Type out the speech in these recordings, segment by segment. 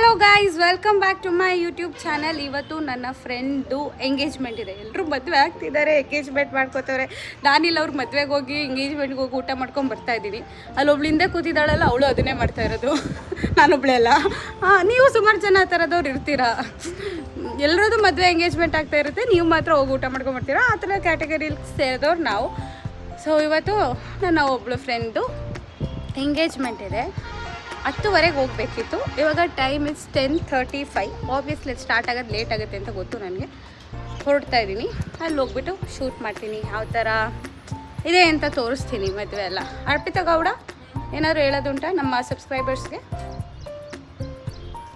Hello guys, welcome back to my YouTube channel. ಇವತ್ತು ನನ್ನ friend engagement ಇದೆ. ಎಲ್ಲರೂ ಮದುವೆ ಆಗ್ತಿದ್ದಾರೆ, ಎಂಗೇಜ್ಮೆಂಟ್ ಮಾಡ್ಕೋತಾರೆ. ನಾನಿಲ್ಲ ಅವ್ರಿಗೆ ಮದುವೆಗೆ ಹೋಗಿ ಎಂಗೇಜ್ಮೆಂಟ್ಗೆ ಹೋಗಿ ಊಟ ಮಾಡ್ಕೊಂಡು ಬರ್ತಾ ಇದ್ದೀನಿ. ಅಲ್ಲಿ ಒಬ್ಳಿಂದೆ ಕೂತಿದ್ದಾಳಲ್ಲ, ಅವಳು ಅದನ್ನೇ ಮಾಡ್ತಾ ಇರೋದು, ನಾನೊಬ್ಳೆ ಅಲ್ಲ. ನೀವು ಸುಮಾರು ಜನ ಆ ಥರದವ್ರು ಇರ್ತೀರಾ. ಎಲ್ಲರದ್ದು ಮದುವೆ ಎಂಗೇಜ್ಮೆಂಟ್ ಆಗ್ತಾ ಇರುತ್ತೆ, ನೀವು ಮಾತ್ರ ಹೋಗಿ ಊಟ ಮಾಡ್ಕೊಂಡು ಬರ್ತೀರಾ. ಆ ಥರ ಕ್ಯಾಟಗರಿಲಿ ಸೇರಿದವ್ರು ನಾವು. ಸೊ ಇವತ್ತು ನನ್ನ ಒಬ್ಬಳು ಫ್ರೆಂಡು ಎಂಗೇಜ್ಮೆಂಟ್ ಇದೆ. 10:00 ಹೋಗಬೇಕಿತ್ತು. ಇವಾಗ ಟೈಮ್ ಇಸ್ 10:35. ಆಬ್ವಿಯಸ್ಲಿ ಸ್ಟಾರ್ಟ್ ಆಗೋದು ಲೇಟ್ ಆಗುತ್ತೆ ಅಂತ ಗೊತ್ತು ನನಗೆ. ಹೊರಡ್ತಾ ಇದ್ದೀನಿ. ಅಲ್ಲಿ ಹೋಗ್ಬಿಟ್ಟು ಶೂಟ್ ಮಾಡ್ತೀನಿ, ಯಾವ ಥರ ಇದೆ ಅಂತ ತೋರಿಸ್ತೀನಿ. ಮದುವೆ ಎಲ್ಲ ಅರ್ಪಿತಾ ಗೌಡ ಏನಾದರೂ ಹೇಳೋದುಂಟಾ ನಮ್ಮ ಸಬ್ಸ್ಕ್ರೈಬರ್ಸ್ಗೆ?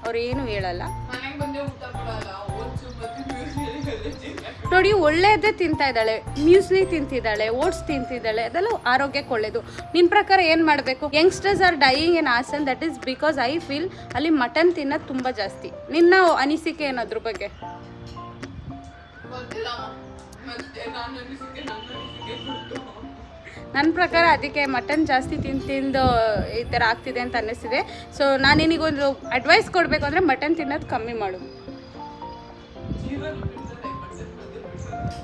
ಅವ್ರು ಏನು ಹೇಳಲ್ಲ ನೋಡಿ. ಒಳ್ಳೆಯದೇ ತಿಂತಾ ಇದ್ದಾಳೆ, ಮ್ಯೂಸ್ಲಿ ತಿಂತಿದ್ದಾಳೆ, ಓಟ್ಸ್ ತಿಂತಿದ್ದಾಳೆ, ಅದೆಲ್ಲ ಆರೋಗ್ಯಕ್ಕೆ ಒಳ್ಳೆಯದು. ನಿನ್ನ ಪ್ರಕಾರ ಏನು ಮಾಡಬೇಕು? Youngsters are dying in Hassan, that is because I feel ಅಲ್ಲಿ ಮಟನ್ ತಿನ್ನೋದು ತುಂಬ ಜಾಸ್ತಿ. ನಿನ್ನ ಅನಿಸಿಕೆ ಏನು ಅದ್ರ ಬಗ್ಗೆ? ನನ್ನ ಪ್ರಕಾರ ಅದಕ್ಕೆ ಮಟನ್ ಜಾಸ್ತಿ ತಿಂದು ಈ ಥರ ಆಗ್ತಿದೆ ಅಂತ ಅನ್ನಿಸ್ತಿದೆ. ಸೊ ನಾನು ನಿನಗೊಂದು ಅಡ್ವೈಸ್ ಕೊಡಬೇಕು ಅಂದರೆ ಮಟನ್ ತಿನ್ನೋದು ಕಮ್ಮಿ ಮಾಡು.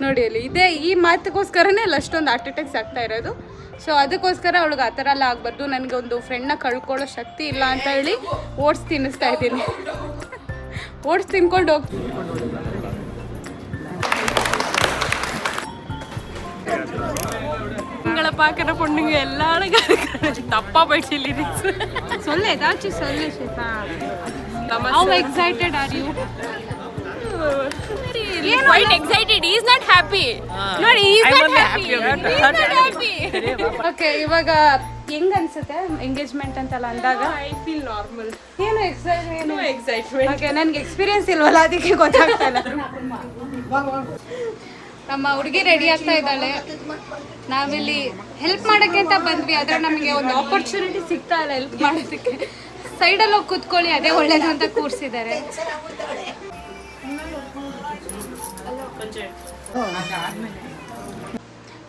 ನೋಡಿ ಅಲ್ಲಿ ಇದೆ, ಈ ಮಾತುಗೋಸ್ಕರನೇ ಅಲ್ಲಿ ಅಷ್ಟೊಂದು ಹಾರ್ಟ್ ಅಟ್ಯಾಕ್ಸ್ ಆಗ್ತಾ ಇರೋದು. ಸೊ ಅದಕ್ಕೋಸ್ಕರ ಅವಳಿಗೆ ಆ ಥರ ಎಲ್ಲ ಆಗಬಾರ್ದು. ನನಗೆ ಒಂದು ಫ್ರೆಂಡ್ನ ಕಳ್ಕೊಳ್ಳೋ ಶಕ್ತಿ ಇಲ್ಲ ಅಂತ ಹೇಳಿ ಓಟ್ಸ್ ತಿನ್ನಿಸ್ತಾ ಇದ್ದೀನಿ. ಓಟ್ಸ್ ತಿನ್ಕೊಂಡು ಹೋಗ್ತೀನಿ. உங்களை பார்க்குற பொண்ணுங்க எல்லாரும் தப்பா போயிடுச்சு லிரிக்ஸ். சொல்லு, ஏதாச்சும் சொல்லு Shifa. How excited are you? Quite excited. He is not happy. No, he is not happy. He is not happy. Okay, ಇವಾಗ ಹೆಂಗ್ ಅನ್ಸುತ್ತೆ ಎಂಗೇಜ್ಮೆಂಟ್ ಅಂತೆಲ್ಲ ಅಂದಾಗ? I feel normal. ಏನು ಎಕ್ಸೈಟ್ಮೆಂಟ್? ಓಕೆ, ನನಗೆ ಎಕ್ಸ್ಪೀರಿಯನ್ಸ್ ಇಲ್ವಲ್ಲ, ಅದಕ್ಕೆ ಗೊತ್ತಾಗ್ತಾ ಇಲ್ಲ. ನಮ್ಮ ಹುಡುಗಿ ರೆಡಿ ಆಗ್ತಾ ಇದ್ದಾಳೆ. ನಾವಿಲ್ಲಿ ಹೆಲ್ಪ್ ಮಾಡೋಕ್ಕೆ ಅಂತ ಬಂದ್ವಿ, ಆದರೆ ನಮಗೆ ಒಂದು ಆಪರ್ಚುನಿಟಿ ಸಿಗ್ತಾ ಇಲ್ಲ ಹೆಲ್ಪ್ ಮಾಡೋದಕ್ಕೆ. ಸೈಡಲ್ಲಿ ಹೋಗಿ ಕೂತ್ಕೊಳ್ಳಿ, ಅದೇ ಒಳ್ಳೇದು ಅಂತ ಕೂರಿಸಿದ್ದಾರೆ.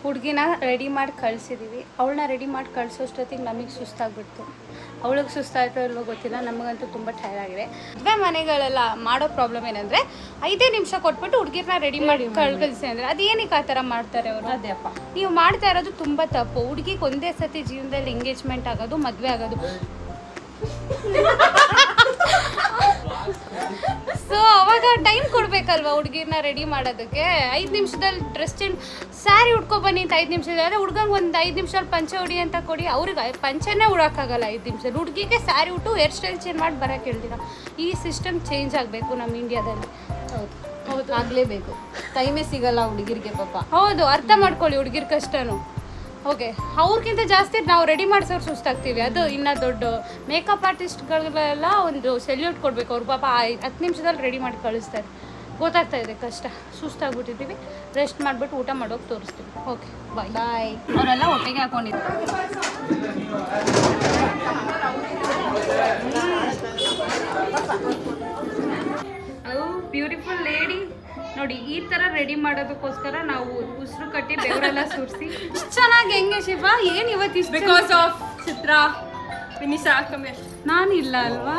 ಹುಡುಗಿನ ರೆಡಿ ಮಾಡಿ ಕಳಿಸಿದ್ದೀವಿ. ಅವಳನ್ನ ರೆಡಿ ಮಾಡಿ ಕಳಿಸೋಷ್ಟೊತ್ತಿಗೆ ನಮಗೆ ಸುಸ್ತಾಗ್ಬಿಡ್ತು. ಅವಳಿಗೆ ಸುಸ್ತಾಯ್ತೋ ಇಲ್ವೋ ಗೊತ್ತಿಲ್ಲ, ನಮಗಂತೂ ತುಂಬ ಟೈರ್ ಆಗಿದೆ. ಮದುವೆ ಮನೆಗಳೆಲ್ಲ ಮಾಡೋ ಪ್ರಾಬ್ಲಮ್ ಏನಂದರೆ 5 ನಿಮಿಷ ಕೊಟ್ಬಿಟ್ಟು ಹುಡುಗಿರನ್ನ ರೆಡಿ ಮಾಡಿ ಕಳಿಸಿ ಅಂದರೆ ಅದು ಏನಕ್ಕೆ ಆ ಥರ ಮಾಡ್ತಾರೆ ಅವರು? ಅದೇಪ್ಪ, ನೀವು ಮಾಡ್ತಾ ಇರೋದು ತುಂಬ ತಪ್ಪು. ಹುಡುಗಿಗೆ ಒಂದೇ ಸತಿ ಜೀವನದಲ್ಲಿ ಎಂಗೇಜ್ಮೆಂಟ್ ಆಗೋದು, ಮದುವೆ ಆಗೋದು. ಸೊ ಅವಾಗ ಟೈಮ್ ಕೊಡಬೇಕಲ್ವ ಹುಡುಗಿರನ್ನ ರೆಡಿ ಮಾಡೋದಕ್ಕೆ. 5 ನಿಮಿಷದಲ್ಲಿ ಡ್ರೆಸ್ ಚೇಂಜ್, ಸ್ಯಾರಿ ಉಟ್ಕೊಬನ್ನಿ ಅಂತ 5 ನಿಮಿಷದಲ್ಲಿ, ಹುಡುಗಂಗೆ ಒಂದು 5 ನಿಮಿಷದಲ್ಲಿ ಪಂಚೆ ಹೊಡಿ ಅಂತ ಕೊಡಿ. ಅವ್ರಿಗೆ ಪಂಚೆನೇ ಉಡೋಕ್ಕಾಗಲ್ಲ 5 ನಿಮಿಷದಲ್ಲಿ. ಹುಡುಗಿಗೆ ಸ್ಯಾರಿ ಉಟ್ಟು ಹೇರ್ ಸ್ಟೈಲ್ ಚೇಂಜ್ ಮಾಡಿ ಬರೋಕ್ಕೆ ಹೇಳ್ತೀರಾ. ಈ ಸಿಸ್ಟಮ್ ಚೇಂಜ್ ಆಗಬೇಕು ನಮ್ಮ ಇಂಡಿಯಾದಲ್ಲಿ. ಹೌದು, ಆಗಲೇಬೇಕು. ಟೈಮೇ ಸಿಗಲ್ಲ ಹುಡುಗಿರಿಗೆ ಪಾಪ. ಹೌದು, ಅರ್ಥ ಮಾಡ್ಕೊಳ್ಳಿ ಹುಡುಗಿರ ಕಷ್ಟನೂ. ಓಕೆ, ಅವ್ರಿಗಿಂತ ಜಾಸ್ತಿ ನಾವು ರೆಡಿ ಮಾಡಿಸೋರು ಸುಸ್ತಾಗ್ತೀವಿ. ಅದು ಇನ್ನೂ ದೊಡ್ಡ ಮೇಕಪ್ ಆರ್ಟಿಸ್ಟ್ಗಳಿಗೆಲ್ಲ ಒಂದು ಸೆಲ್ಯೂಟ್ ಕೊಡಬೇಕು. ಅವ್ರು ಪಾಪ 10 ನಿಮಿಷದಲ್ಲಿ ರೆಡಿ ಮಾಡಿ ಕಳಿಸ್ತಾರೆ. ಗೊತ್ತಾಗ್ತಾ ಇದೆ ಕಷ್ಟ, ಸುಸ್ತಾಗ್ಬಿಟ್ಟಿದ್ದೀವಿ. ರೆಸ್ಟ್ ಮಾಡಿಬಿಟ್ಟು ಊಟ ಮಾಡೋಕೆ ತೋರಿಸ್ತೀವಿ. ಓಕೆ, ಬಾಯ್ ಬಾಯ್. ಅವರೆಲ್ಲ ಒಟ್ಟಿಗೆ ಹಾಕೊಂಡಿದ್ದಾರೆ. ಬ್ಯೂಟಿಫುಲ್ ಲೇಡಿ ನೋಡಿ. ಈ ಥರ ರೆಡಿ ಮಾಡೋದಕ್ಕೋಸ್ಕರ ನಾವು ಉಸಿರು ಕಟ್ಟಿ ಬೆವರೆಲ್ಲ ಸುರಿಸಿ ಚೆನ್ನಾಗಿ. ಹೆಂಗೆ ಶಿಫಾ, ಏನು ಇವತ್ತು ಇಷ್ಟು? ಬಿಕಾಸ್ ಆಫ್ ಚಿತ್ರಾ, ವಿನಿಶಾ, ಕಮೇಶ್. ನಾನಿಲ್ಲ ಅಲ್ವಾ?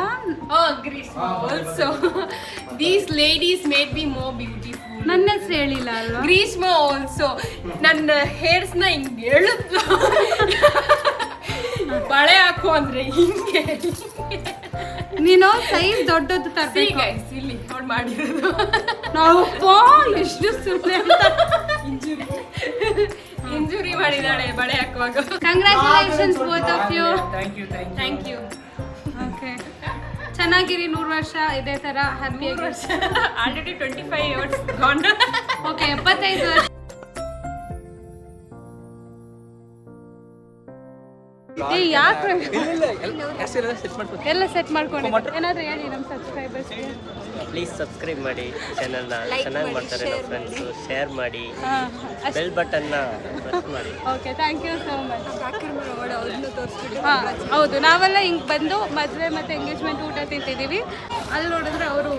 Also these ladies made be more beautiful. ನನ್ನ ಹೆಸರು ಹೇಳಿಲ್ಲ ಅಲ್ವಾ? ಗ್ರೀಷ್ಮಾ ಆಲ್ಸೋ. ನನ್ನ ಹೇರ್ಸ್ನ ಹಿಂಗೆ ಎಳುತ್ತು, ಬಳೆ ಹಾಕು ಅಂದ್ರೆ ಹಿಂಗೆ. ನೀನು ಸೈಜ್ ದೊಡ್ಡದು ತರಬೇಕು. ಇಲ್ಲಿ ಅವ್ರು ಮಾಡಿರೋದು ನಾವು ಎಷ್ಟು ಸುಮ್ಮನೆ ಇಂಜುರಿ ಮಾಡಿದಾಳೆ ಬಳೆ ಹಾಕುವಾಗ. Congratulations both of you. Thank you. Okay, ಚೆನ್ನಾಗಿರಿ 100 ವರ್ಷ ಇದೇ ಥರ ಹ್ಯಾಪಿ. ವರ್ಷ ಆಲ್ರೆಡಿ 25 ಇಯರ್ಸ್ ಗಾನ್. ಓಕೆ, 75 ವರ್ಷ. ಯಾಕೆ ಎಲ್ಲ ಸೆಟ್ ಮಾಡ್ಕೊಂಡು ಏನಾದರೂ ಹೇಳಿ ನಮ್ಮ ಸಬ್ಸ್ಕ್ರೈಬರ್ಸ್ಗೆ. ಪ್ಲೀಸ್ ಸಬ್ಸ್ಕ್ರೈಬ್ ಮಾಡಿ ಚಾನಲ್ನ. ಚೆನ್ನಾಗಿ ಮಾಡ್ತಾರೆ ನಮ್ಮ ಫ್ರೆಂಡ್ಸು. ಶೇರ್ ಮಾಡಿ, ಬೆಲ್ ಬಟನ್ನ ಪ್ರೆಸ್ ಮಾಡಿ. Okay, thank you so much. ಹಾಂ ಹೌದು, ನಾವೆಲ್ಲ ಹಿಂಗೆ ಬಂದು ಮದುವೆ ಮತ್ತು ಎಂಗೇಜ್ಮೆಂಟ್ ಊಟ ತಿಂತಿದ್ದೀವಿ. ಅಲ್ಲಿ ನೋಡಿದ್ರೆ ಅವರು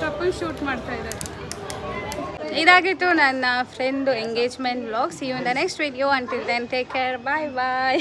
ಕಪಲ್ ಶೂಟ್ ಮಾಡ್ತಾ ಇದ್ದಾರೆ. ಇದಾಗಿತ್ತು ನನ್ನ friend engagement vlog. See you in the next video. Until then take care, bye bye.